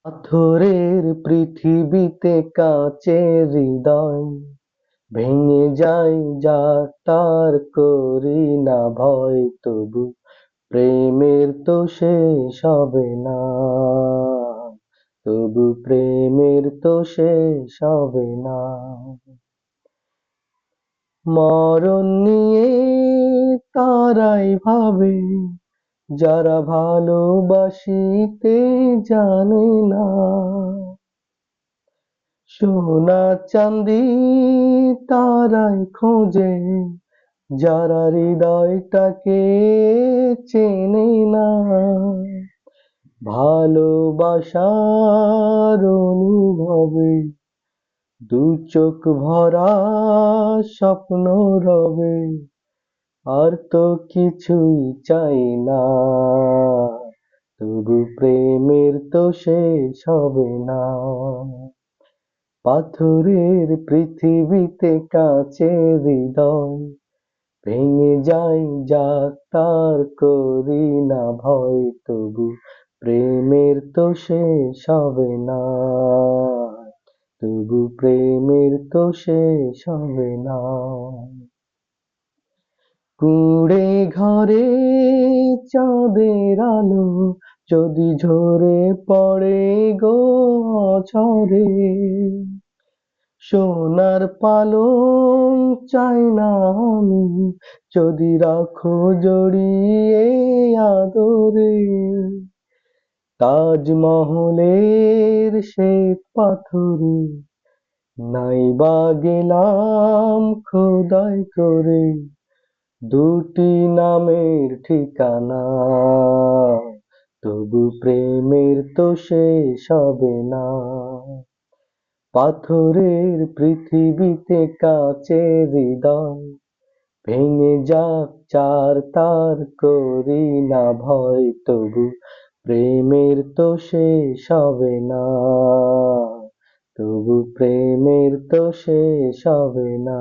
পাথরের পৃথিবীতে কাঁচের হৃদয় ভেঙে যায় যা তার করি না ভয়, তবু প্রেমের তো শেষ হবে না, তবু প্রেমের তো শেষ হবে না। মরণ নিয়ে তারাই ভাবে যারা ভালোবাসিতে জানে না। সোনা চাঁদি তারাই খোঁজে যারা হৃদয়টাকে চেনে না। ভালোবাসার অনুভবে দু চোখ ভরা স্বপ্ন রবে, আর তো কিছুই চাই না, তবু প্রেমের তো শেষ হবে না। পাথরের পৃথিবীতে কাঁচের হৃদয় ভেঙে যায় যা তার করি না ভয়, তবু প্রেমের তো শেষ হবে না, তবু প্রেমের তো শেষ হবে না। কুঁড়ে ঘরে চাঁদের আলো যদি ঝরে পড়ে গো ঝরে, সোনার পালঙ্ক চাই না আমি যদি রাখো জড়িয়ে আদরে। তাজমহলের শ্বেত পাথরে নাইবা গেলাম খোদাই করে দুটি নামের ঠিকানা, তবু প্রেমের তো শেষ হবে না। পাথরের পৃথিবীতে কাঁচের হৃদয় ভেঙে যাক চার তার করি না ভয়, তবু প্রেমের তো শেষ হবে না, তবু প্রেমের তো শেষ হবে না।